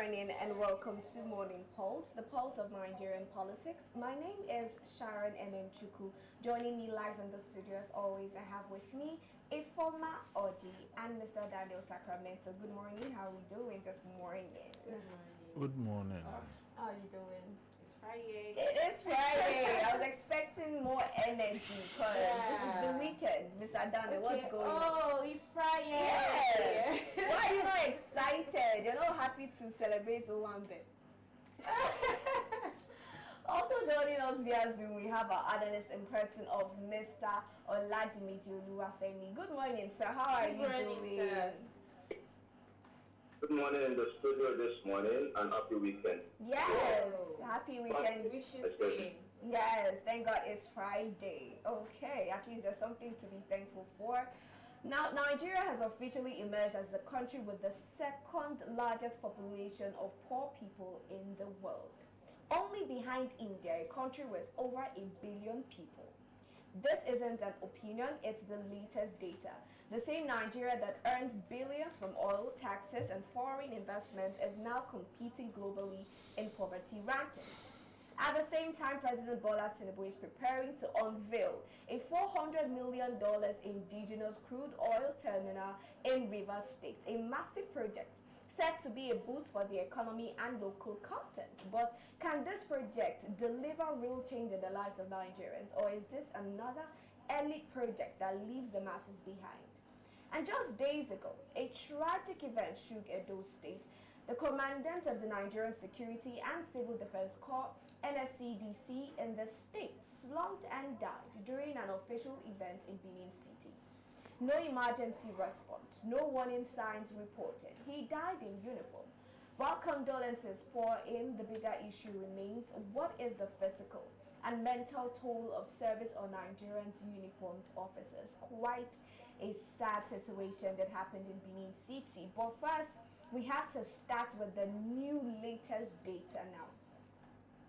morning and welcome to Morning Pulse, the pulse of Nigerian politics. My name is Sharon Enemchuku. Joining me live in the studio as always, I have with me Ifoma Oji and Mr. Daniel Sacramento. Good morning. How are we doing this morning? Good morning. Good morning. How are you doing? It's Friday. It is Friday. I was expecting more energy because this is the weekend. Mr. Daniel, what's going on? Oh, it's Friday. Yes. Why are you not excited? You're not happy to celebrate one bit. Also joining us via Zoom, we have our analyst in person of Mr. Oladimiji Oluwafemi. Good morning, sir. How are you doing? Sir. Good morning in the studio this morning and happy weekend. Yes, Oh. happy weekend. We should sing. Yes, thank God it's Friday. Okay, at least there's something to be thankful for. Now, Nigeria has officially emerged as the country with the second largest population of poor people in the world. Only behind India, a country with over 1 billion people. This isn't an opinion, it's the latest data. The same Nigeria that earns billions from oil, taxes, and foreign investments is now competing globally in poverty rankings. At the same time, President Bola Tinubu is preparing to unveil a $400 million indigenous crude oil terminal in Rivers State, a massive project said to be a boost for the economy and local content. But can this project deliver real change in the lives of Nigerians, or is this another elite project that leaves the masses behind? And just days ago, a tragic event shook Edo State. The commandant of the Nigerian Security and Civil Defense Corps, NSCDC, in the state slumped and died during an official event in Benin City. No emergency response, no warning signs reported. He died in uniform. While condolences pour in, the bigger issue remains: what is the physical and mental toll of service on Nigerians' uniformed officers? Quite a sad situation that happened in Benin City. But first, we have to start with the new latest data now.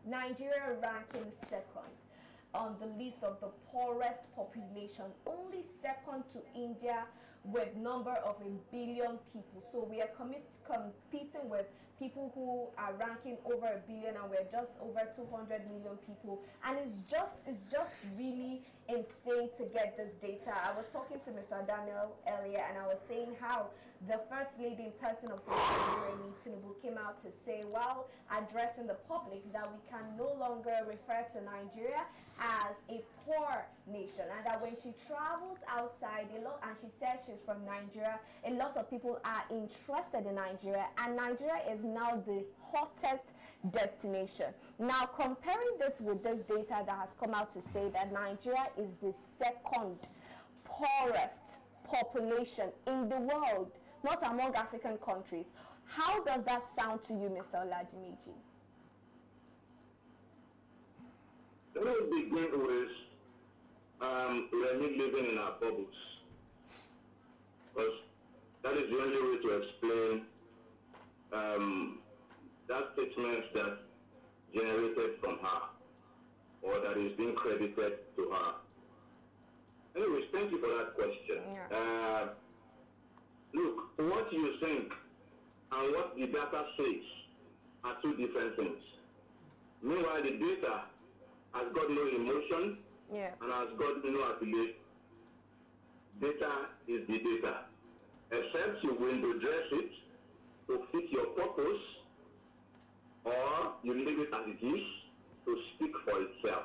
Nigeria ranking second on the list of the poorest population, only second to India with number of 1 billion people. So we are competing with people who are ranking over 1 billion, and we're just over 200 million people. And it's just really insane to get this data. I was talking to Mr. Daniel earlier, and I was saying how the First Lady in person of Senator Tinubu came out to say, while addressing the public, that we can no longer refer to Nigeria as a poor nation, and that when she travels outside a lot, and she says she's from Nigeria, a lot of people are interested in Nigeria, and Nigeria is now the hottest destination. Now, comparing this with this data that has come out to say that Nigeria is the second poorest population in the world, not among African countries, how does that sound to you, Mr. Oladimiji? Let me begin with we are not living in our bubbles, because that is the only way to explain that statement that generated from her, or that is being credited to her. Anyways, thank you for that question. Yeah. Look, what you think and what the data says are two different things. Meanwhile, the data has got no emotion, Yes, and has got no affiliate. Data is the data. Except you window dress it to fit your purpose, or you leave it as it is to speak for itself.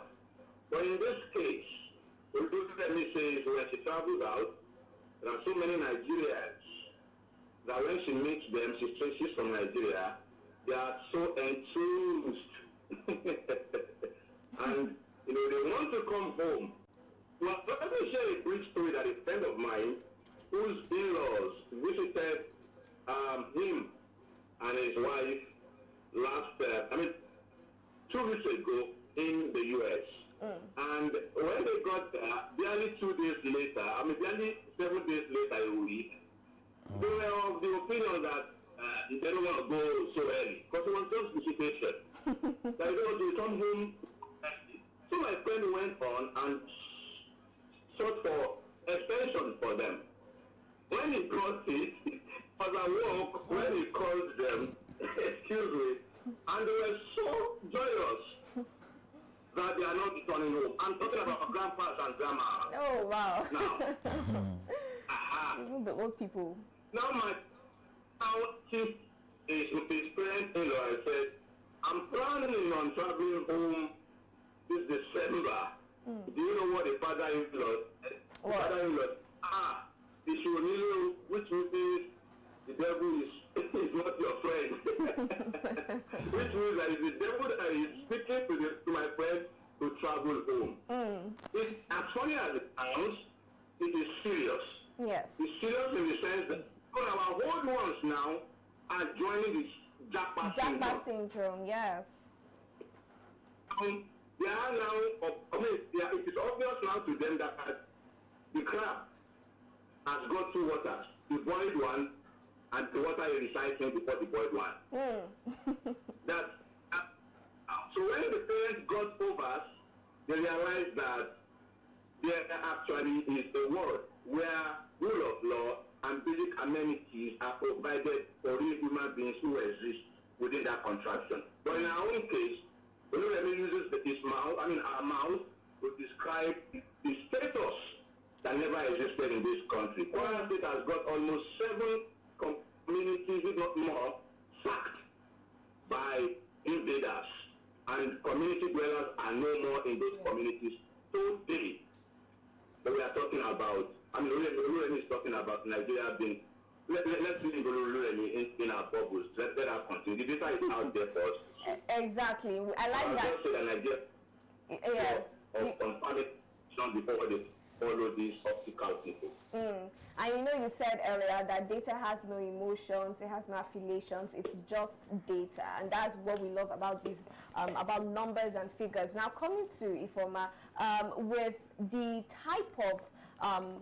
But in this case, let me say, when she travels out, there are so many Nigerians that when she meets them, she says she's from Nigeria, they are so enthused. And they want to come home. Well, let me share a brief story that a friend of mine, whose in-laws visited him and his wife last, 2 weeks ago in the US. And when they got there, barely 2 days later, barely 7 days later, a week, they were of the opinion that they don't want to go so early, because it was just visitation. That they want to come home. So my friend went on and sought for extension for them. When he got it, as I walk, when he called them, excuse me, and they were so joyous that they are not returning home. I'm talking about grandpas and grandmas. Oh, wow. Now, Even the old people. now chief is his parent-in-law and said, I'm planning on traveling home this December. Do you know what the father-in-law said? The father-in-law said, which means the devil is not your friend. Which means that it's the devil that is speaking to my friend to travel home. It's as funny as it sounds, it is serious. Yes. It's serious in the sense that our old ones now are joining this Japa syndrome, yes. They are now, it is obvious now to them that the crab has got two waters, the boiled one and the water is recycling before the boiled one. So when the parents got over, they realized that there actually is a world where rule of law and basic amenities are provided for real human beings who exist within that contraction. But in our own case, Oluremi uses our mouth to describe the status that never existed in this country. Kwara State has got almost 7 communities, if not more, sacked by invaders. And community dwellers are no more in those communities today. But we are talking about, Oluremi is talking about Nigeria being, let's leave Oluremi in our bubbles. Let us continue. The data is out there for us. Exactly. I like that. Just say that Nigeria, yes. Before they follow these optical people. And you said earlier that data has no emotions, it has no affiliations, it's just data, and that's what we love about these, about numbers and figures. Now coming to Ifoma, with the type of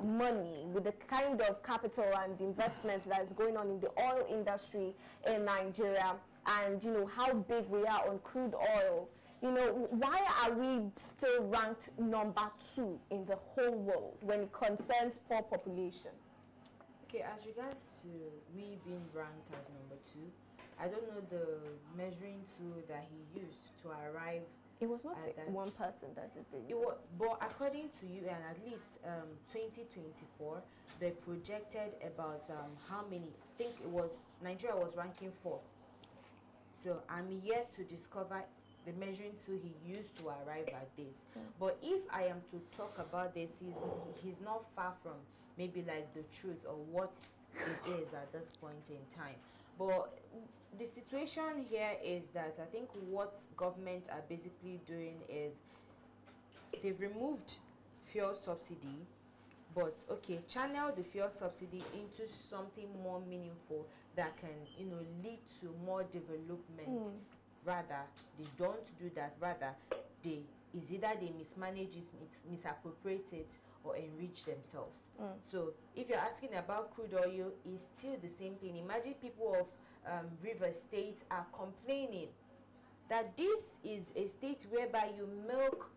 money, with the kind of capital and investment that is going on in the oil industry in Nigeria, and how big we are on crude oil, why are we still ranked number 2 in the whole world when it concerns poor population? Okay, as regards to we being ranked as number 2, I don't know the measuring tool that he used to arrive. It was not one person that did it. It was, but according to UN, at least 2024, they projected about how many. I think it was Nigeria was ranking 4th. So I'm yet to discover the measuring tool he used to arrive at this. But if I am to talk about this, he's not far from maybe like the truth or what it is at this point in time. But the situation here is that I think what government are basically doing is they've removed fuel subsidy, but channel the fuel subsidy into something more meaningful that can lead to more development. Rather, they don't do that. Rather, it's either they mismanage it, misappropriate it, or enrich themselves. So if you're asking about crude oil, it's still the same thing. Imagine people of River State are complaining that this is a state whereby you milk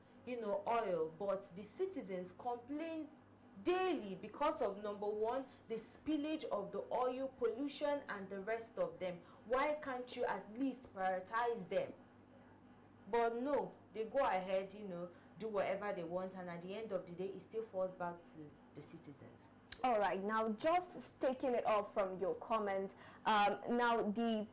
oil, but the citizens complain daily because of, number one, the spillage of the oil, pollution, and the rest of them. Why can't you at least prioritize them? But no, they go ahead, do whatever they want, and at the end of the day, it still falls back to the citizens. All right, now just taking it off from your comment, now the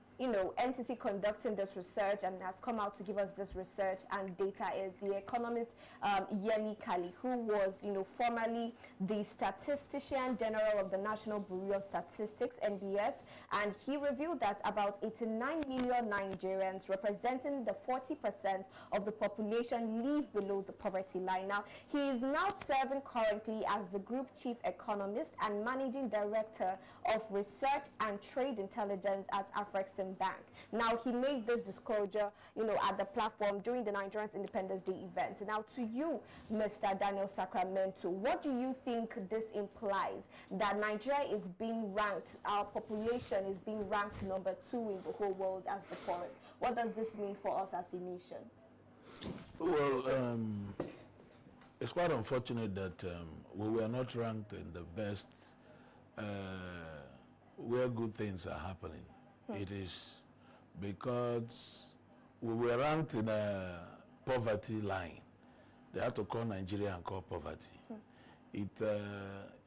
entity conducting this research and has come out to give us this research and data is the economist Yemi Kali, who was formerly the statistician general of the National Bureau of Statistics, NBS, and he revealed that about 89 million Nigerians, representing the 40% of the population, live below the poverty line. Now, he is now serving currently as the group chief economist and managing director of research and trade intelligence at Afrexim Bank. Now, he made this disclosure, at the platform during the Nigerians Independence Day event. Now, to you, Mr. Daniel Sacramento, what do you think this implies, that Nigeria is being ranked, our population is being ranked number 2 in the whole world as the poorest? What does this mean for us as a nation? Well, it's quite unfortunate that we were not ranked in the best where good things are happening. It is because we were ranked in a poverty line. They had to call Nigeria and call poverty. It's a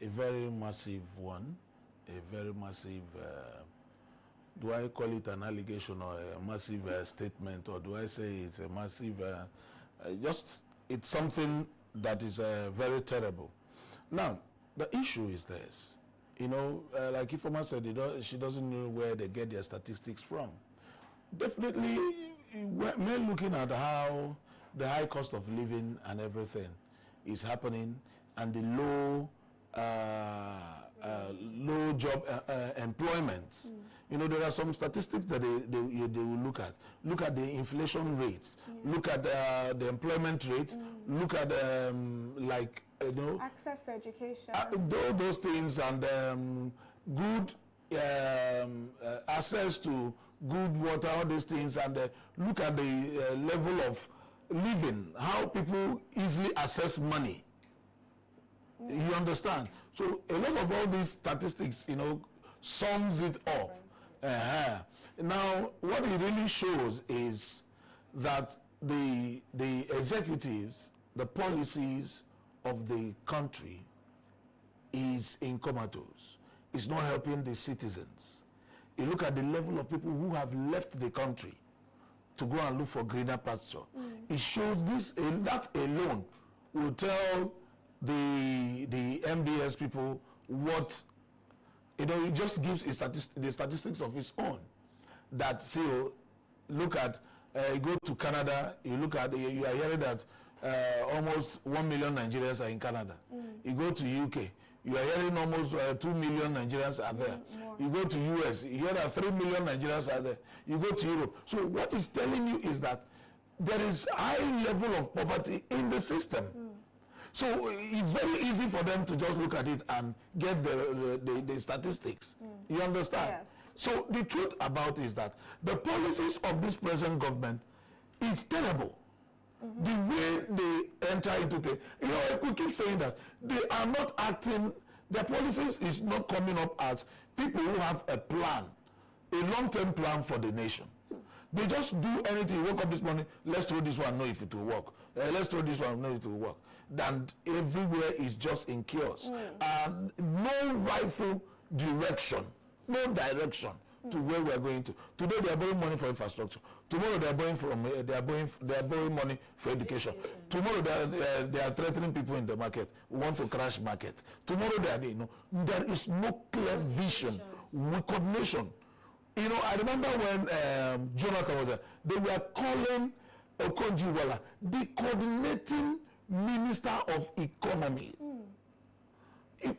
very massive one, a very massive, do I call it an allegation or a massive statement, or do I say it's a massive, it's something that is very terrible. Now, the issue is this. You know, like Ifoma said, she doesn't know where they get their statistics from. Definitely, we're looking at how the high cost of living and everything is happening, and the low job employment. You know, there are some statistics that they will look at. Look at the inflation rates. Look at the employment rate. Look at like, you know, access to education. Those things, and good access to good water, all these things, and look at the level of living, how people easily access money. You understand? So a lot of all these statistics, you know, sums it up. Now, what it really shows is that the executives, the policies of the country is in comatose. It's not helping the citizens. You look at the level of people who have left the country to go and look for greener pasture. It shows this, that alone will tell the MBS people what, you know, it just gives the statistics of its own. That, see, look at, you go to Canada, you look at, you are hearing that almost 1 million Nigerians are in Canada. You go to UK, you are hearing almost 2 million Nigerians are there. You go to US, you hear that 3 million Nigerians are there. You go to Europe. So what it's telling you is that there is high level of poverty in the system. So it's very easy for them to just look at it and get the statistics. You understand? Yes. So the truth about it is that the policies of this present government is terrible. The way they enter into the, you know, we keep saying that they are not acting, their policies is not coming up as people who have a plan, a long-term plan for the nation. They just do anything. Woke up this morning, let's throw this one, know if it will work. Let's throw this one, know if it will work. Then everywhere is just in chaos. And no rightful direction, no direction to where we are going to. Today they are borrowing money for infrastructure. Tomorrow they are borrowing money for education. Tomorrow they are threatening people in the market. We want to crash market. Tomorrow they are, you know, there is no clear vision, coordination. You know, I remember when Jonathan was there, they were calling Okonjo-Iweala the coordinating minister of economy.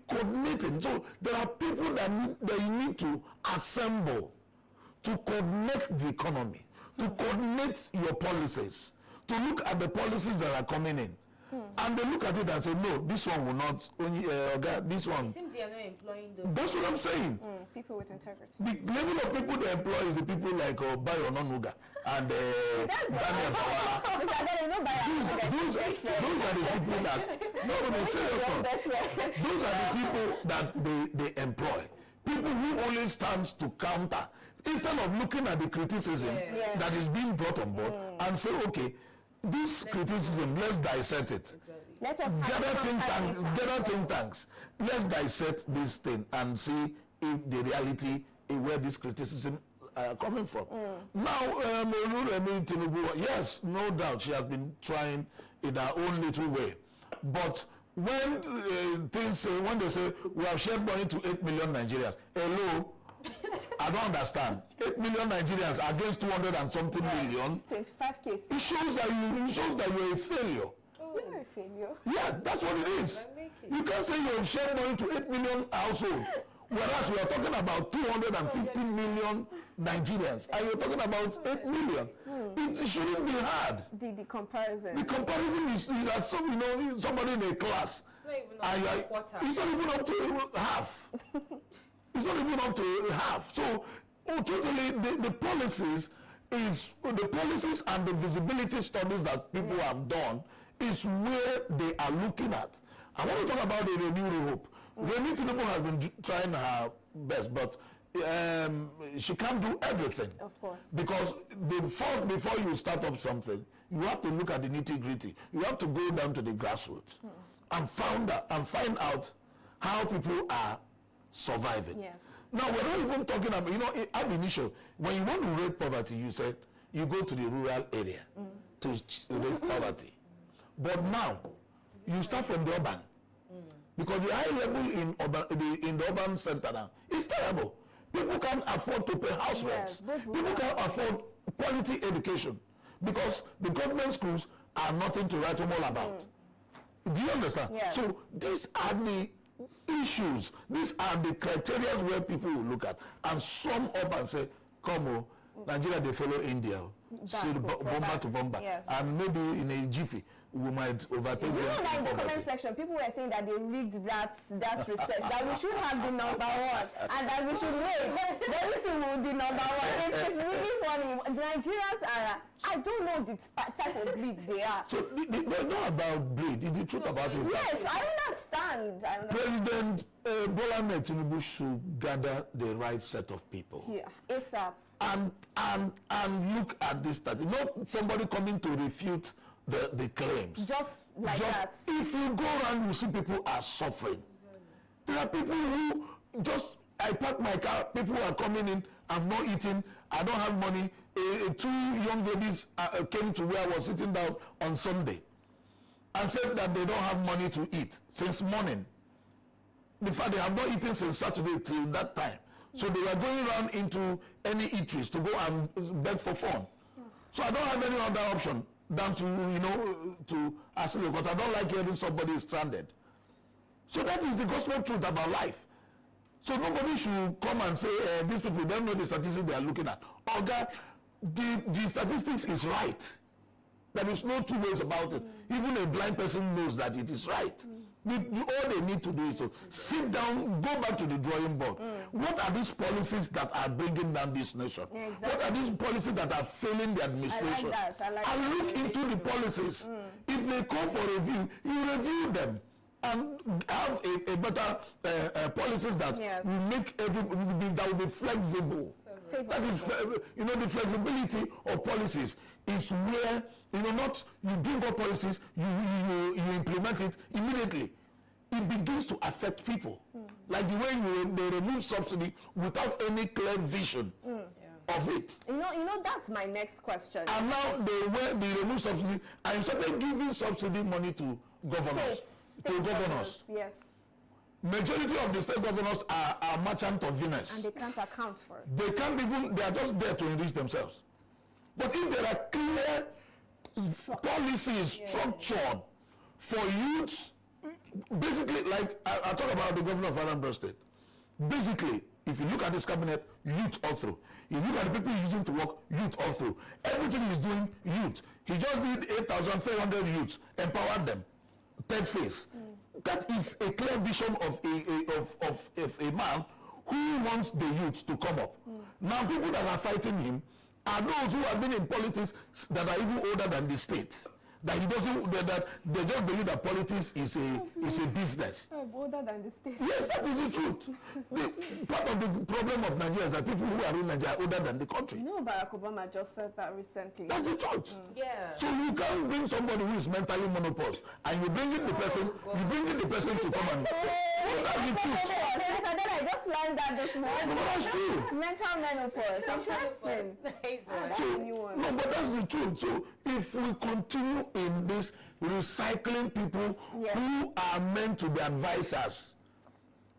Coordinating. So there are people that you need to assemble to coordinate the economy, to coordinate your policies, to look at the policies that are coming in. And they look at it and say, no, this one will not, this one. It seems they are not employing those. That's what I'm saying. People with integrity. The level of people they employ is the people like Bayo Nonuga and Daniel Fawala. Those are the people that, no, they say those are the people that they employ. People who only stands to counter. Instead of looking at the criticism that is being brought on board and say, okay, this criticism, let's dissect it. Let us gather think tanks. Let's dissect this thing and see if the reality is where this criticism coming from. Now, Tinubu, yes, no doubt she has been trying in her own little way. But when when they say we have shared money to 8 million Nigerians, hello, I don't understand. 8 million Nigerians against 200 and something million. 25 cases. It shows that you're a failure. You're a failure. Yeah, that's what it is. You can't say you have shared money to 8 million households, whereas we are talking about 250 million Nigerians, and you're talking about 8 million. It shouldn't be hard. The comparison. The comparison is that somebody in a class. It's not even up to a quarter. It's not even up to half. It's not even up to half. So, totally, the policies and the visibility studies that people have done is where they are looking at. I want to talk about the renewed hope. Tinubu has been trying her best, but she can't do everything. Of course. Because before you start up something, you have to look at the nitty-gritty. You have to go down to the grassroots and find out how people are surviving. Yes. Now, we're not even talking about, ab initio, when you want to rate poverty, you said you go to the rural area to rate poverty. But now, you start from the urban. Because the high level in the urban center now is terrible. People can't afford to pay house rents. People can't afford quality education because the government schools are nothing to write home all about. Do you understand? Yes. So these are the issues. These are the criteria where people will look at and sum up and say, come on, Nigeria, they follow India. See, bomber to bomber. Yes. And maybe in a jiffy, we might overtake them. You know, like in the comment section, people were saying that they rigged that research, that we should have the number one, and that we should wait. Very soon we will be number one. It's really funny. Nigerians are, I don't know the type of breed they are. So they're not about breed. The truth about it is yes, that I understand. President Bola Ahmed Tinubu should gather the right set of people. Yeah, ASAP. And look at this study. Not somebody coming to refute the claims. Just like that. If you go around, you see people are suffering. There are people who I park my car, people are coming in, I've not eaten, I don't have money. Two young ladies came to where I was sitting down on Sunday and said that they don't have money to eat since morning. In fact, they have not eaten since Saturday till that time. So they were going around into any eateries to go and beg for fun. So I don't have any other option than to ask them, because I don't like hearing somebody is stranded. So that is the gospel truth about life. So nobody should come and say, these people don't know the statistics they are looking at. Oga, the statistics is right. There is no two ways about it. Even a blind person knows that it is right. All they need to do is to sit down, go back to the drawing board. What are these policies that are bringing down this nation? Exactly. What are these policies that are failing the administration? I like and that. look into the policies. If they call for review, you review them and have a better policies that will make that will be flexible. That is, the flexibility of policies is where, not you bring up policies, you implement it immediately. It begins to affect people. Like the way they remove subsidy without any clear vision of it. You know, that's my next question. And now they remove subsidy and you started giving subsidy money to governors. State governors. Yes. Majority of the state governors are merchants of Venus. And they can't account for it. They are just there to enrich themselves. But if there are clear policies structured for youths, basically, like I talk about the governor of Anambra State. Basically, if you look at this cabinet, youth all through. You look at the people he's using to work, youth all through. Everything he's doing, youth. He just did 8,400 youths, empowered them. Third phase. That is a clear vision of a man who wants the youth to come up. Now, people that are fighting him are those who have been in politics that are even older than the state. That he doesn't. That they just believe that politics is a business. Older than the state. Yes, that is the truth. Part of the problem of Nigeria is that people who are in Nigeria are older than the country. You know, Barack Obama just said that recently. That's the truth. Yeah. So you can't bring somebody who is mentally menopause and you bring in the person to come and. That's the truth. I just learned that this morning. No, but that's true. Mental menopause. Interesting. No, but that's the truth. So if we continue in this recycling people who are meant to be advisors,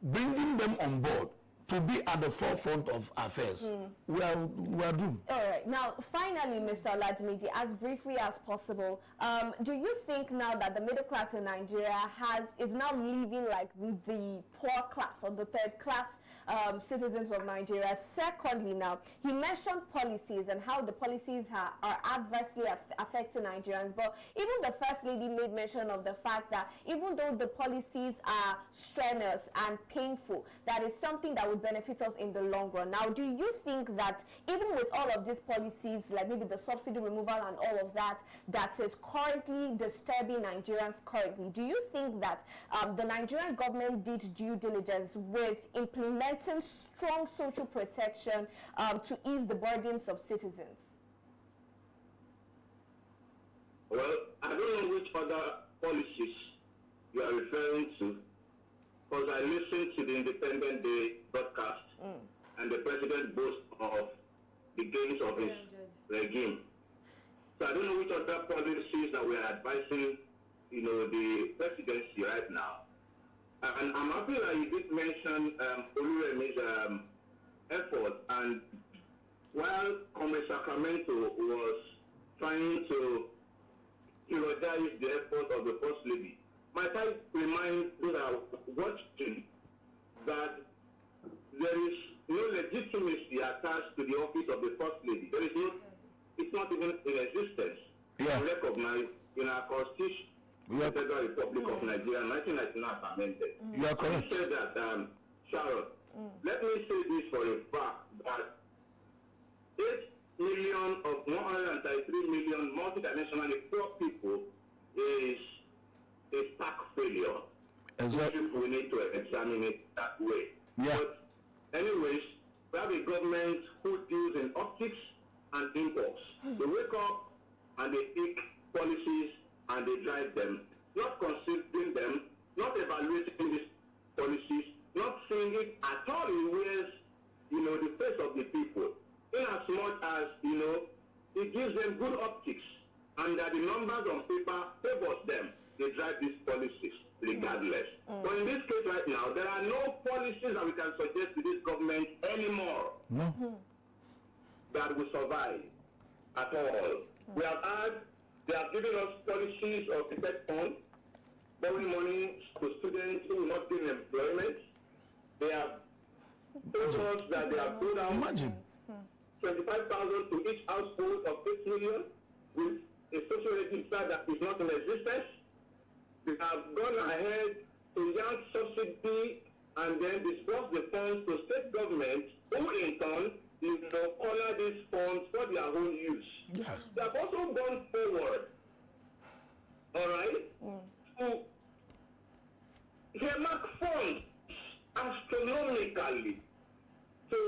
bringing them on board to be at the forefront of affairs, we are doomed. All right. Now, finally, Mr. Oladimiji, as briefly as possible, do you think now that the middle class in Nigeria is now living like the poor class or the third class citizens of Nigeria? Secondly, now, he mentioned policies and how the policies are adversely affecting Nigerians. But even the First Lady made mention of the fact that even though the policies are strenuous and painful, that is something that would benefit us in the long run. Now, do you think that even with all of these policies, like maybe the subsidy removal and all of that, that is currently disturbing Nigerians currently, do you think that the Nigerian government did due diligence with implementing strong social protection to ease the burdens of citizens? Well, I don't know which other policies you are referring to, because I listened to the Independent Day broadcast, and the president boasts of the gains of his regime. So I don't know which other policies that we are advising, the presidency right now. And I'm happy that you did mention Oluremi's effort, and while Comrade Sacramento was trying to eulogize the effort of the First Lady, my side reminds those that are watching that there is no legitimacy attached to the office of the First Lady. There is no, it's not even in existence. Recognized in our Constitution, the Federal Republic of Nigeria, 1999 amended. You are correct. I said that, Sharon, let me say this for a fact, that 8 million of 133 million multidimensionally poor people is a stark failure. Exactly. We need to examine it that way. Yeah. But anyways, we have a government who deals in optics and impulse. They wake up and they pick policies and they drive them, not considering them, not evaluating these policies, not seeing it at all in ways, the face of the people. In as much as, it gives them good optics, and that the numbers on paper favors them, they drive these policies regardless. But in this case right now, there are no policies that we can suggest to this government anymore that will survive at all. We have had, they have given us policies of the Fed fund, borrowing money to students who will not gain employment. They have told us that they have pulled out 25,000 to each household of 8 million with a social register that is not in existence. They have gone ahead to yank subsidy and then disburse the funds to state governments, who in turn corner these funds for their own use. Yes. They have also gone forward, all right, to earmark funds astronomically to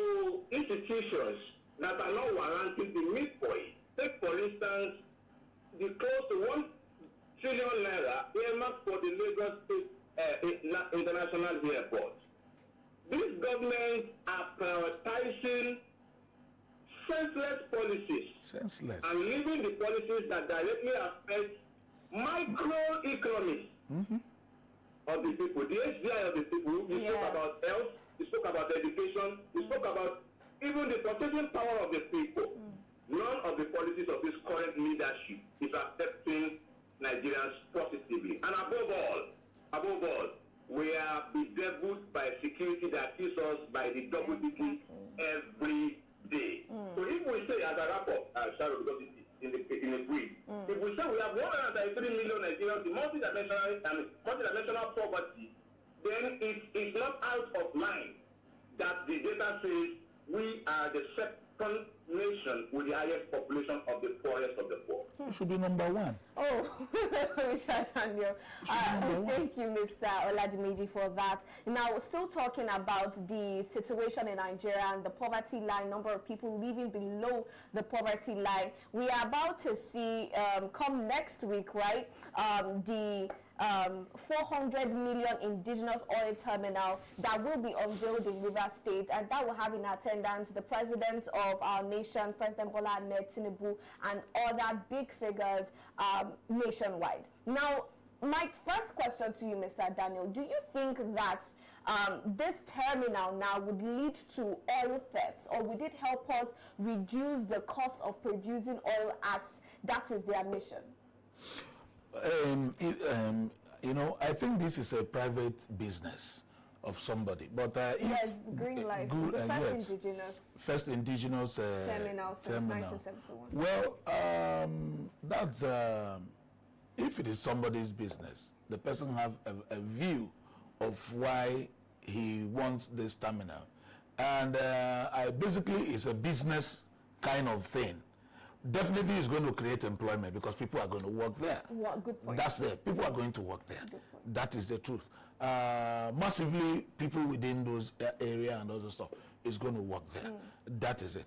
institutions that are not warranting the need for it. Take, for instance, the close to 1 trillion naira earmarked for the Lagos State International Airport. These governments are prioritizing senseless policies. Senseless. And leaving the policies that directly affect microeconomics of the people, the HDI of the people. We spoke about health, we spoke about education, we spoke about even the purchasing power of the people. None of the policies of this current leadership is affecting Nigerians positively. And above all, we are bedeviled by security that kills us by the double digit every day. So if we say, as a wrap-up, Sharon, because it's in a brief, if we say we have 133 million Nigerians in multidimensional poverty, then it is not out of mind that the data says we are the second nation with the highest population of the poorest of the poor. It should be number one. Oh, Mr. Daniel. Thank you, Mr. Oladimeji, for that. Now, still talking about the situation in Nigeria and the poverty line, number of people living below the poverty line. We are about to see, come next week, right, the 400 million indigenous oil terminal that will be unveiled in Rivers State, and that will have in attendance the president of our nation, President Bola Ahmed Tinubu, and other big figures nationwide. Now, my first question to you, Mr. Daniel, do you think that this terminal now would lead to oil thefts, or would it help us reduce the cost of producing oil, as that is their mission? I think this is a private business of somebody, but yes, Green Life, the first indigenous terminal since 1971. Well, that's if it is somebody's business, the person have a view of why he wants this terminal, and basically it's a business kind of thing. Definitely it's going to create employment because people are going to work there. Good point. That's it. People are going to work there. That is the truth. Massively, people within those area and other stuff is going to work there. That is it.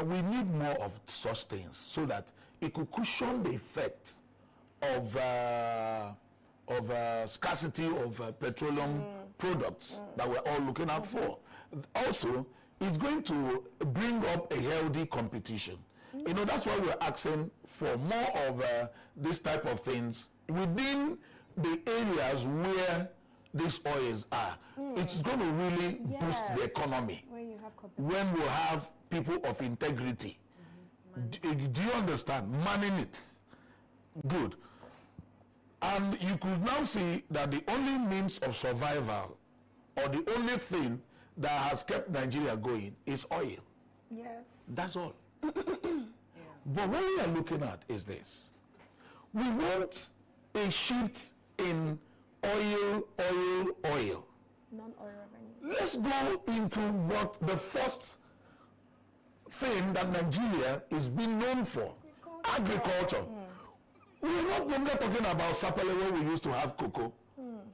We need more of such things so that it could cushion the effect of scarcity of petroleum products that we're all looking out for. Also, it's going to bring up a healthy competition. You know, that's why we're asking for more of this type of things within the areas where these oils are. It's going to really boost the economy when we have people of integrity. Do you understand? Manning it. Good. And you could now see that the only means of survival or the only thing that has kept Nigeria going is oil. Yes. That's all. But what we are looking at is this. We want a shift in oil. Non-oil revenue. Let's go into what the first thing that Nigeria is being known for. Agriculture. We're not longer talking about Sapele where we used to have cocoa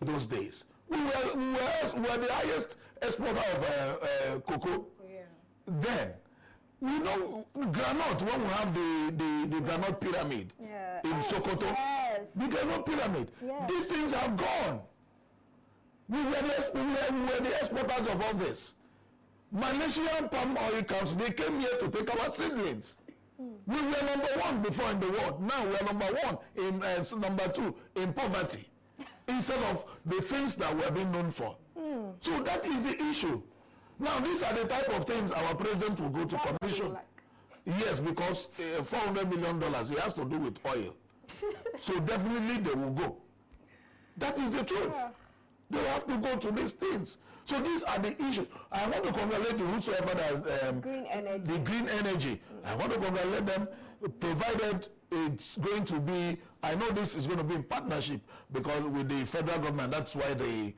those days. We were the highest exporter of cocoa then. We know granite, when we have the granite pyramid in Sokoto, the granite pyramid, these things have gone. We were the exporters of all this. Malaysian Palm Oil Council, they came here to take our seedlings. We were number one before in the world. Now we are number one in number two in poverty, instead of the things that we are being known for. So that is the issue. Now, these are the type of things our president will go to commission. Yes, because $400 million, it has to do with oil. So definitely they will go. That is the truth. They have to go to these things. So these are the issues. I want to congratulate the whosoever that Green energy. the green energy. I want to congratulate them, provided it's going to be, I know this is going to be in partnership because with the federal government, that's why the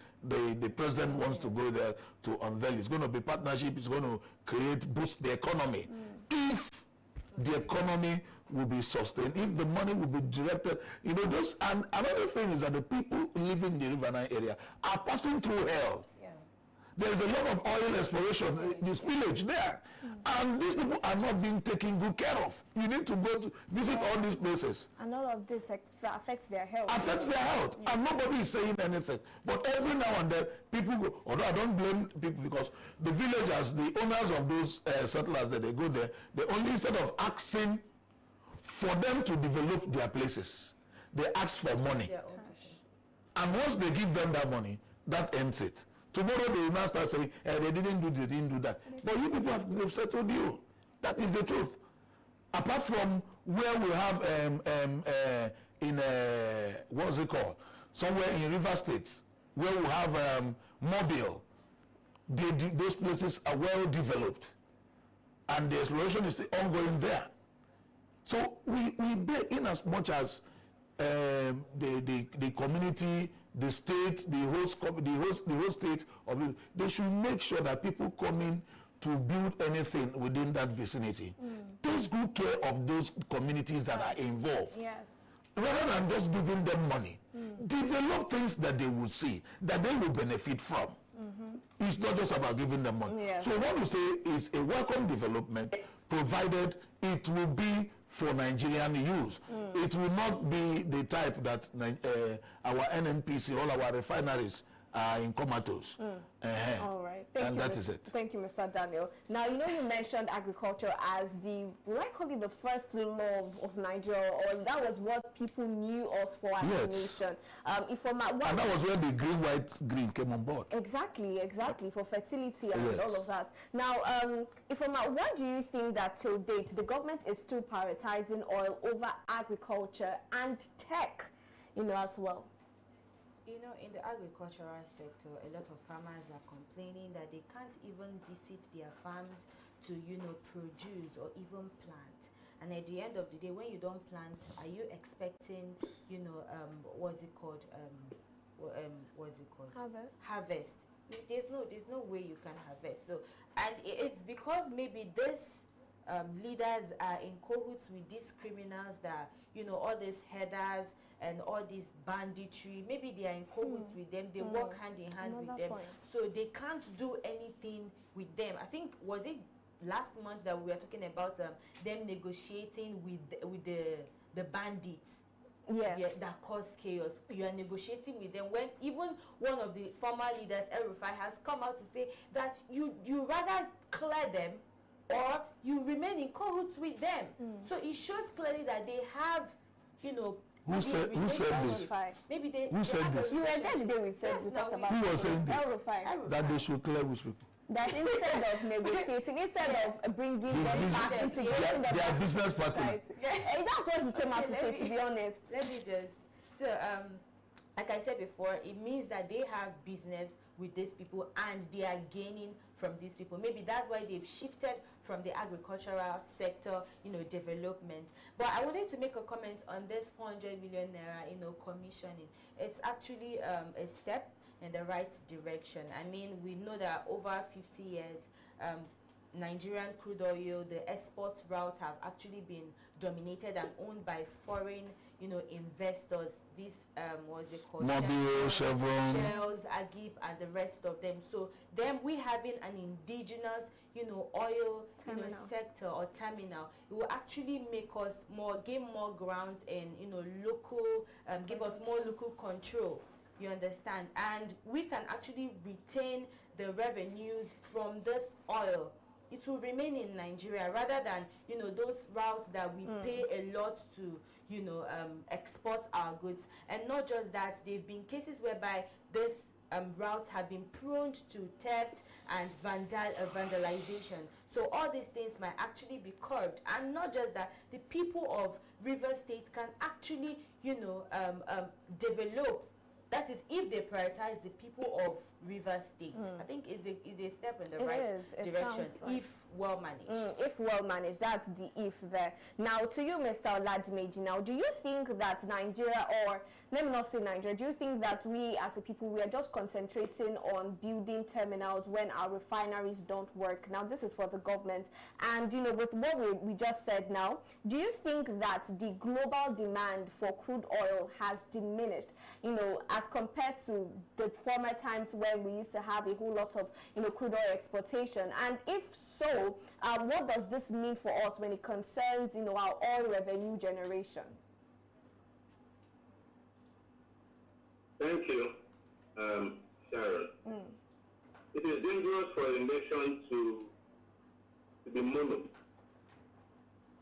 president wants to go there to unveil. It's going to be partnership. It's going to boost the economy. If the economy will be sustained, if the money will be directed, you know, just, and another thing is that the people living in the Riverine area are passing through hell. There's a lot of oil exploration, the spillage there. And these people are not being taken good care of. You need to go to visit all these places. And all of this affects their health. Affects their health. And nobody is saying anything. But every now and then, people go, although I don't blame people because the villagers, the owners of those settlers that they go there, they only, instead of asking for them to develop their places, they ask for money. And once they give them that money, that ends it. Tomorrow they will now start saying, they didn't do that. But you people they've settled you. That is the truth. Apart from where we have what's it called? Somewhere in River States, where we have Mobile. Those places are well developed. And the exploration is still ongoing there. So we beg in as much as the community, the state, the whole state of it, they should make sure that people coming to build anything within that vicinity takes good care of those communities that are involved. Yes. Rather than just giving them money, develop things that they will see, that they will benefit from. It's not just about giving them money. Yeah. So what we say is a welcome development, provided it will be for Nigerian use. It will not be the type that our NNPC, all our refineries are in comatose. All right. Thank you, that is it. Thank you, Mr. Daniel. Now, you know, you mentioned agriculture as the, I call it the first love of Nigeria, or that was what people knew us for as a nation. And that was where the green, white, green came on board. Exactly, for fertility and all of that. Now, why do you think that till date the government is still prioritizing oil over agriculture and tech, you know, as well? You know, in the agricultural sector, a lot of farmers are complaining that they can't even visit their farms to, you know, produce or even plant. And at the end of the day, when you don't plant, are you expecting, you know, what's it called? Harvest. Harvest. there's no way you can harvest. So, and it's because maybe this leaders are in cahoots with these criminals that, you know, all these headers and all this banditry, maybe they are in cahoots with them, they work hand in hand with them, so they can't do anything with them. I think, was it last month that we were talking about them negotiating with the bandits? Yes. Yeah, that cause chaos. You are negotiating with them when even one of the former leaders, El-Rufai, has come out to say that you rather clear them or you remain in cahoots with them. So it shows clearly that they have, you know, who said this? Maybe they. Who said this? You were there the day we said Yes, we no, talked about who was saying this? El-Rufai. That they should clear which people? That instead of negotiating, instead of bringing them back, integrating them their back business into partner. society. That's what he came out to say, to be honest. Let me just, so like I said before, it means that they have business with these people and they are gaining from these people. Maybe that's why they've shifted from the agricultural sector, you know, development. But I wanted to make a comment on this 400 million naira, you know, commissioning. It's actually a step in the right direction. I mean, we know that over 50 years, Nigerian crude oil, the export route have actually been dominated and owned by foreign, you know, investors. This was it called? Mobil, Chevron, Shells, Agip, and the rest of them. So them, we having an indigenous, you know, oil, you know, sector or terminal, it will actually make us gain more grounds in, you know, local, give us more local control. You understand? And we can actually retain the revenues from this oil. It will remain in Nigeria rather than, you know, those routes that we pay a lot to, you know, export our goods. And not just that, there have been cases whereby this routes have been prone to theft and vandalization. So all these things might actually be curbed. And not just that, the people of River State can actually, you know, develop. That is, if they prioritize the people of River State. I think it's a step in the right direction, if well managed. If well managed, that's the if there. Now, to you, Mr. Oladimeji, now, do you think that Nigeria, or let me not say Nigeria, do you think that we as a people, we are just concentrating on building terminals when our refineries don't work? Now, this is for the government. And, you know, with what we just said now, do you think that the global demand for crude oil has diminished, you know, as compared to the former times when we used to have a whole lot of, you know, crude oil exportation? And if so, what does this mean for us when it concerns, you know, our oil revenue generation? Thank you, Sharon. It is dangerous for a nation to be mono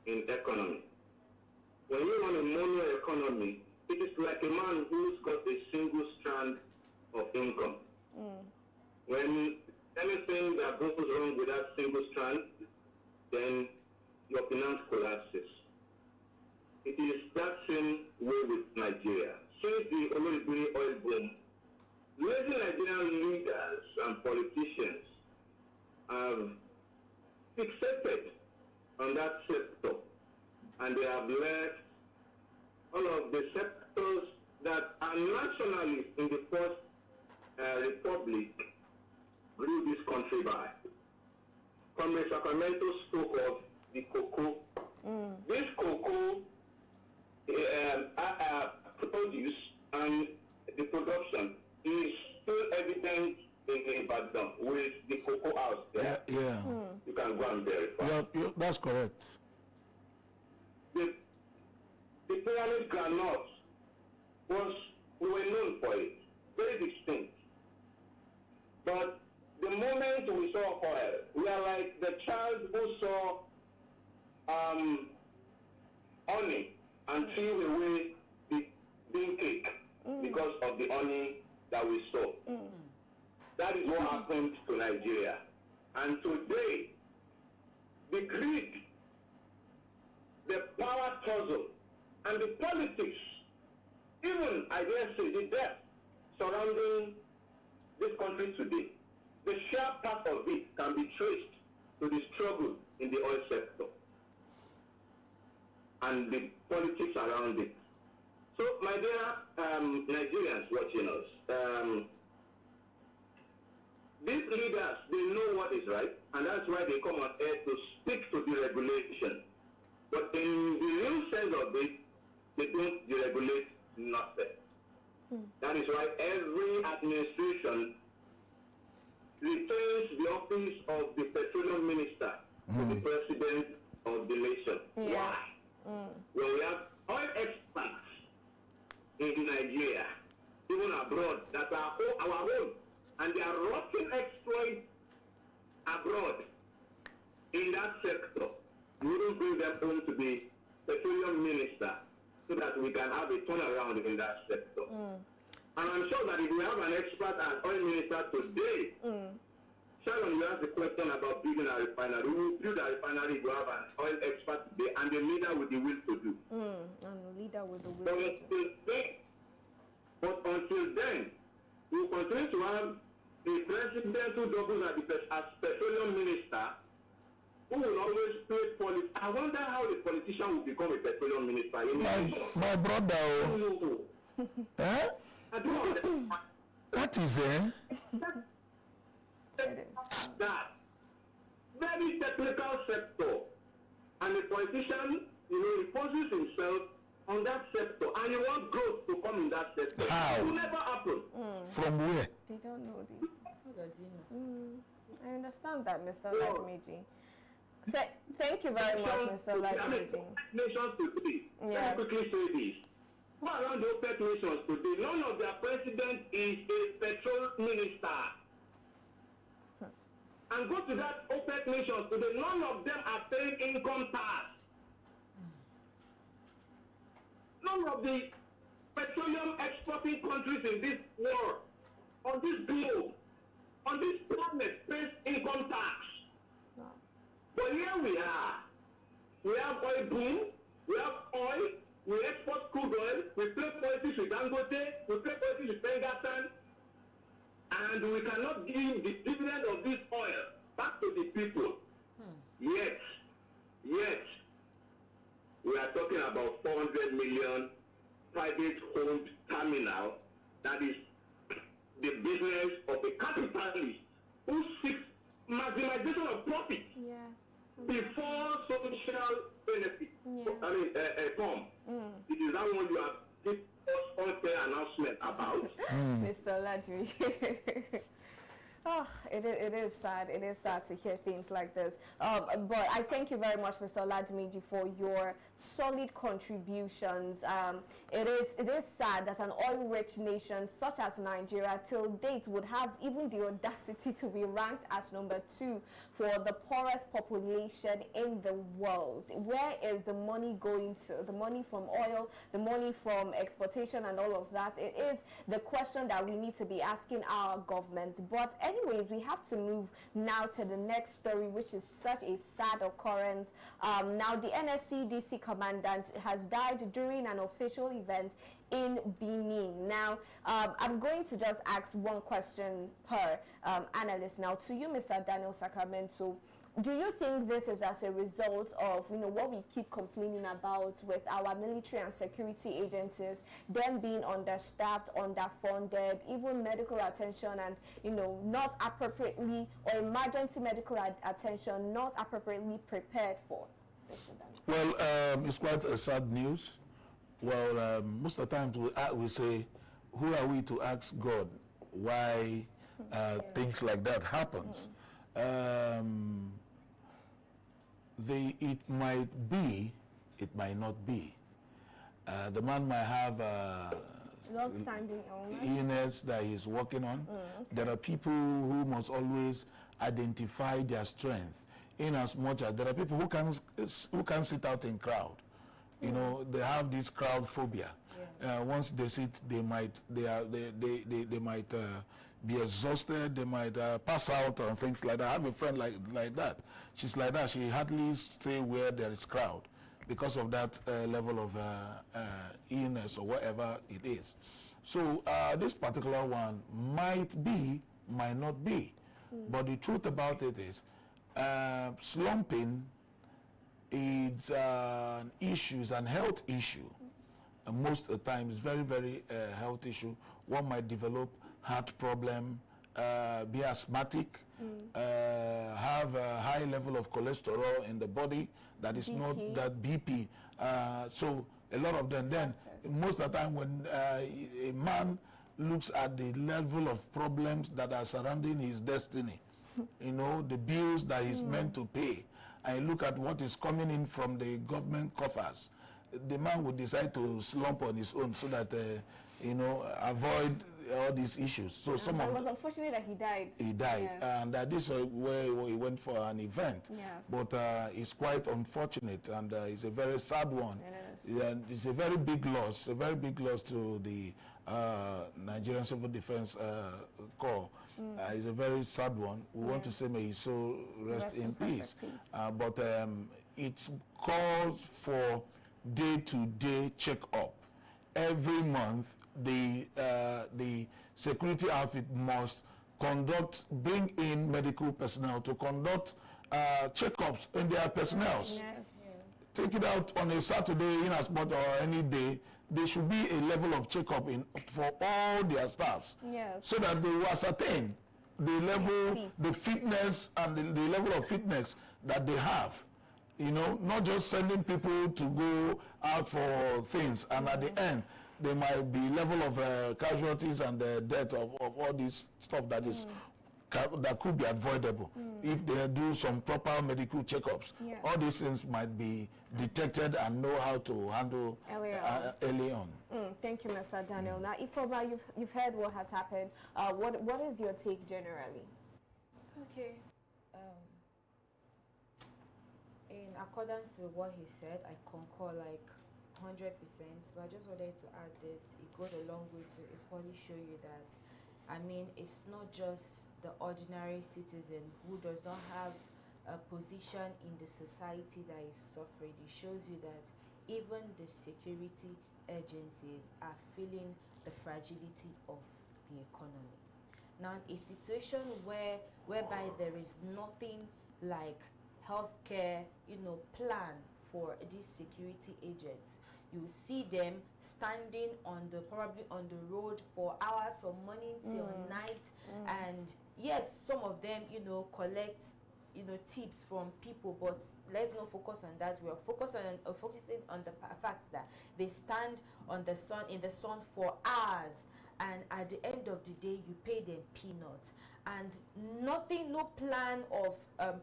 in economy. When you run a mono economy, it is like a man who's got a single strand of income. When anything that goes wrong with that single strand, then your finance collapses. It is that same way with Nigeria. Since the Oloribiri oil boom, lazy Nigerian leaders and politicians have fixated on that sector, and they have left all of the sectors that are nationalists in the First Republic grew this country by. Comrade Sacramento spoke of the cocoa. This cocoa produce and the production is still evident in Ibadan with the cocoa house there. You can go and verify. That's correct. The pyramid granite we were known for it, very distinct. But the moment we saw oil, we are like the child who saw honey and threw away the bean cake because of the honey that we saw. That is what happened to Nigeria. And today, the greed, the power tussle, and the politics, even, I dare say, the death surrounding this country today, the sheer part of it can be traced to the struggle in the oil sector and the politics around it. So, my dear Nigerians watching us, these leaders, they know what is right, and that's why they come on air to speak to deregulation. But in the real sense of it, they don't deregulate nothing. That is why every administration retains the office of the petroleum minister to the president of the nation. Yeah. Why? When we have oil experts in Nigeria, even abroad, that are our own, and they are rotting exploits abroad in that sector, we wouldn't bring them home to the petroleum minister so that we can have a turnaround in that sector. And I'm sure that if we have an expert as oil minister today, Sharon, you asked the question about building a refinery. We will build a refinery if we have an oil expert today and the leader with the will to do. And the leader with the will to do. But until then, we will continue to have the president who doubles as petroleum minister, who will always play politics. I wonder how the politician will become a petroleum minister. My brother. Eh? I don't understand. That is that very technical sector, and the politician, imposes himself on that sector, and you want growth to come in that sector. How? It will never happen. From where? They don't know this. How does he know? I understand that, Mr. Ladmeji. Thank you very much, Mr. Ladmeji. Nations today, let me quickly say this. Go around the OPEC nations today, none of their president is a petrol minister. And go to that OPEC nations today, none of them are paying income tax. None of the petroleum exporting countries in this world, on this globe, on this planet, pays income tax. But here we are. We have oil boom, we have oil, we export crude oil, we play politics with Dangote, we play politics with Pengassan, and we cannot give the dividend of this oil back to the people. Yet, we are talking about 400 million private-owned terminal that is the business of a capitalist who seeks maximization of profit before social benefit. Come. It is that one you have given us unfair announcement about. Mr. Ladmeji. Oh, it is sad. It is sad to hear things like this. But I thank you very much, Mr. Ladmeji, for your solid contributions. It is sad that an oil-rich nation such as Nigeria till date would have even the audacity to be ranked as number 2 for the poorest population in the world. Where is the money going to? The money from oil, the money from exportation and all of that. It is the question that we need to be asking our government. But anyways, we have to move now to the next story, which is such a sad occurrence. Now, the NSCDC commandant has died during an official event in Benin. Now, I'm going to just ask one question per analyst. Now, to you, Mr. Daniel Sacramento, do you think this is as a result of what we keep complaining about with our military and security agencies, them being understaffed, underfunded, even medical attention and not appropriately, or emergency medical attention not appropriately prepared for? Well, it's quite a sad news. Well, most of the times we say, who are we to ask God why things like that happens? It might be, it might not be. The man might have long-standing illness that he's working on. There are people who must always identify their strength, in as much as there are people who can sit out in crowd. They have this crowd phobia. Once they sit, they might be exhausted. They might pass out and things like that. I have a friend like that. She's like that. She hardly stay where there is crowd because of that level of illness or whatever it is. So this particular one might be, might not be. But the truth about it is, slumping is an issue, is an health issue. And most of the time, it's very, very health issue. One might develop heart problem, be asthmatic, have a high level of cholesterol in the body that is not that BP. So a lot of them. Then most of the time when a man looks at the level of problems that are surrounding his destiny, you know, the bills that he's meant to pay, and look at what is coming in from the government coffers, the man would decide to slump on his own so that, you know, avoid all these issues. So it was unfortunate that he died. He died, and this is where he went for an event. Yes. But it's quite unfortunate, and it's a very sad one. It is. And it's a very big loss, to the Nigerian Civil Defense Corps. It's a very sad one. We want to say may his soul rest in peace. But it calls for day-to-day check-up. Every month, the security outfit must bring in medical personnel to conduct checkups in their personnel. Yes. Take it out on a Saturday, in a spot, or any day. There should be a level of checkup for all their staffs, so that they will ascertain the level, the fitness, and the level of fitness that they have. You know, not just sending people to go out for things, and at the end, there might be level of casualties and the death of all this stuff that is that could be avoidable if they do some proper medical checkups. All these things might be detected and know how to handle early on. Thank you, Mr. Daniel. Now, Ifeoma, you've heard what has happened. What is your take generally? Okay. In accordance with what he said, I concur like 100%, but I just wanted to add this. It goes a long way to equally show you that, I mean, it's not just the ordinary citizen who does not have a position in the society that is suffering. It shows you that even the security agencies are feeling the fragility of the economy. Now, a situation whereby there is nothing like healthcare, plan for these security agents. You see them standing probably on the road for hours from morning till night, and yes, some of them collect tips from people, but let's not focus on that. We are focusing on the fact that they stand in the sun for hours, and at the end of the day you pay them peanuts, and no plan of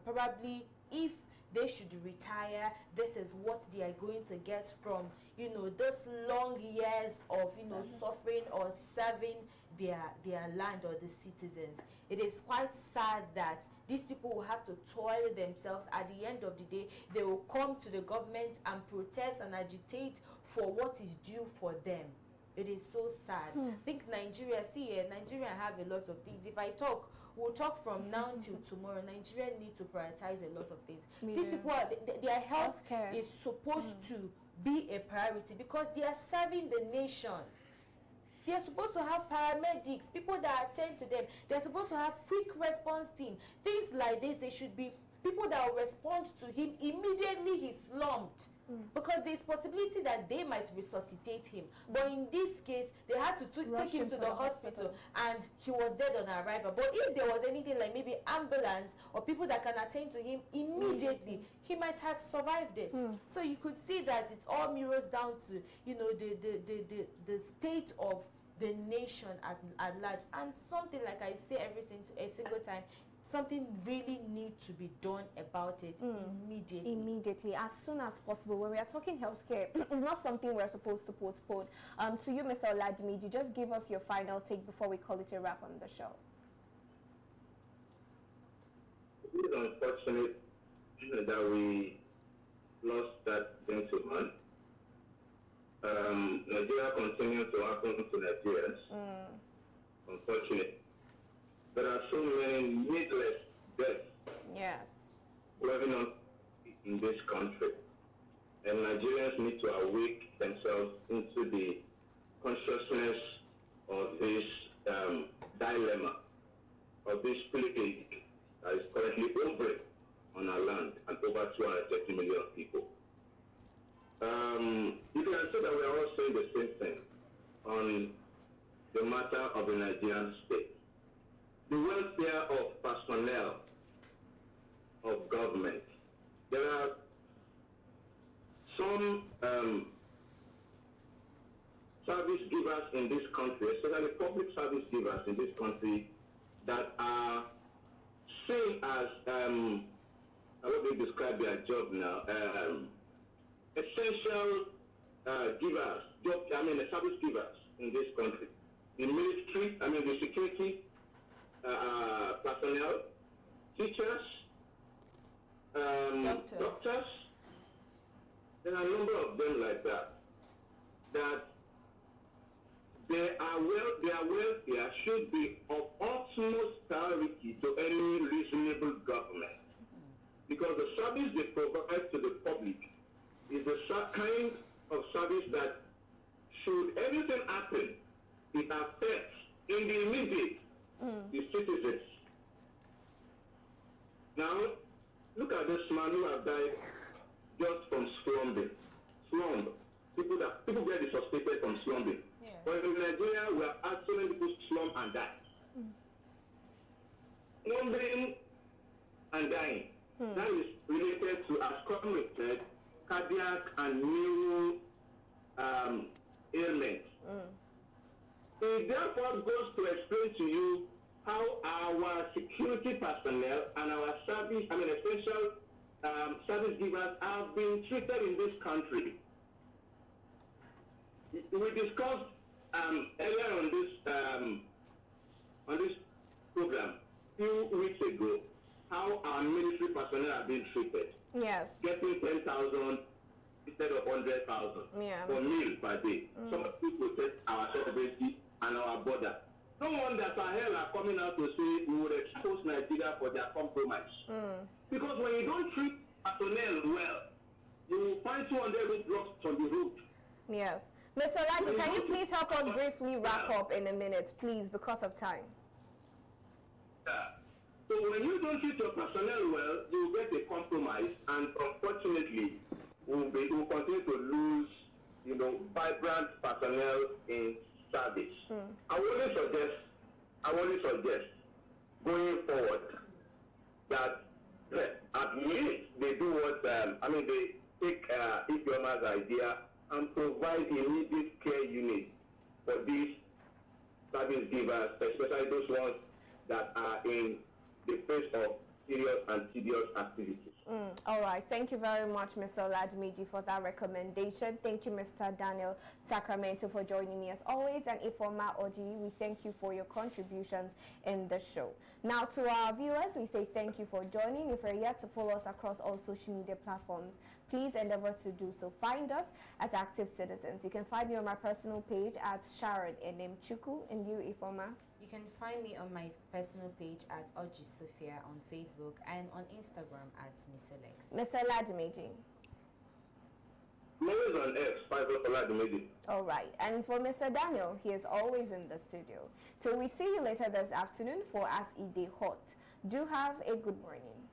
probably if they should retire, this is what they are going to get from this long years of suffering or serving their land or the citizens. It is quite sad that these people will have to toil themselves. At the end of the day, they will come to the government and protest and agitate for what is due for them. It is so sad. Think Nigeria have a lot of things. If I talk, we'll talk from now till tomorrow. Nigeria need to prioritize a lot of things. These people, their health is supposed to be a priority because they are serving the nation. They are supposed to have paramedics, people that attend to them. They are supposed to have quick response team. Things like this, they should be people that will respond to him immediately he slumped. Because there's possibility that they might resuscitate him. But in this case, they had to take him to the hospital and he was dead on arrival. But if there was anything like maybe ambulance or people that can attend to him immediately, he might have survived it. So you could see that it all mirrors down to, the state of the nation at large. And something like I say every single time, something really needs to be done about it immediately, as soon as possible. When we are talking healthcare, it's not something we're supposed to postpone. To you, Mr. Oladimiji, just give us your final take before we call it a wrap on the show. It is unfortunate that we lost that gentleman. Nigeria continues to happen to Nigerians. Unfortunate. There are so many needless deaths going on in this country. And Nigerians need to awake themselves into the consciousness of this dilemma, of this plague that is currently over on our land and over 230 million people. You can say that we are all saying the same thing on the matter of the Nigerian state. the welfare of personnel of government. There are some service givers in this country, especially public service givers in this country, that are seen as, how would they describe their job now? Essential givers, service givers in this country. The military, the security personnel, teachers, doctors. There are a number of them like that. That their welfare should be of utmost priority to any reasonable government, because the service they provide to the public is the kind of service that, should anything happen, it affects in the immediate the citizens. Now, look at this man who has died just from slumbing. Slump. People get resuscitated from slumbing. Yeah. But in Nigeria, we have actually people slump and die. Slumbing and dying. That is related to, as Kanu said, cardiac and neuro ailments. It therefore goes to explain to you how our security personnel and our service, essential service givers have been treated in this country. We discussed earlier on this program a few weeks ago how our military personnel are being treated. Yes. Getting 10,000 instead of 100,000 for meal per day. Some people take our sovereignty and our border. No wonder Sahel are coming out to say we would expose Nigeria for their compromise. Because when you don't treat personnel well, you will find 200 roadblocks on the road. Yes. Mr. Laji, can you please help us briefly wrap up in a minute, please, because of time? So when you don't treat your personnel well, you will get a compromise, and unfortunately, we will continue to lose, vibrant personnel in service. I will only suggest going forward that at least they do what they take Ifeoma's idea and provide immediate care unit for these service givers, especially those ones that are in the face of serious and tedious activities. All right. Thank you very much, Mr. Oladimiji, for that recommendation. Thank you, Mr. Daniel Sacramento, for joining me as always. And Ifeoma Oji, we thank you for your contributions in the show. Now, to our viewers, we say thank you for joining. If you're yet to follow us across all social media platforms, please endeavor to do so. Find us at Active Citizens. You can find me on my personal page at Sharon Enemchuku, and you, Ifeoma. You can find me on my personal page at Oji Sophia on Facebook and on Instagram at Miss Alex. Mr. Oladimiji. Always on X, 5 Oladimiji. All right. And for Mr. Daniel, he is always in the studio. Till we see you later this afternoon for As Ide Hot. Do have a good morning.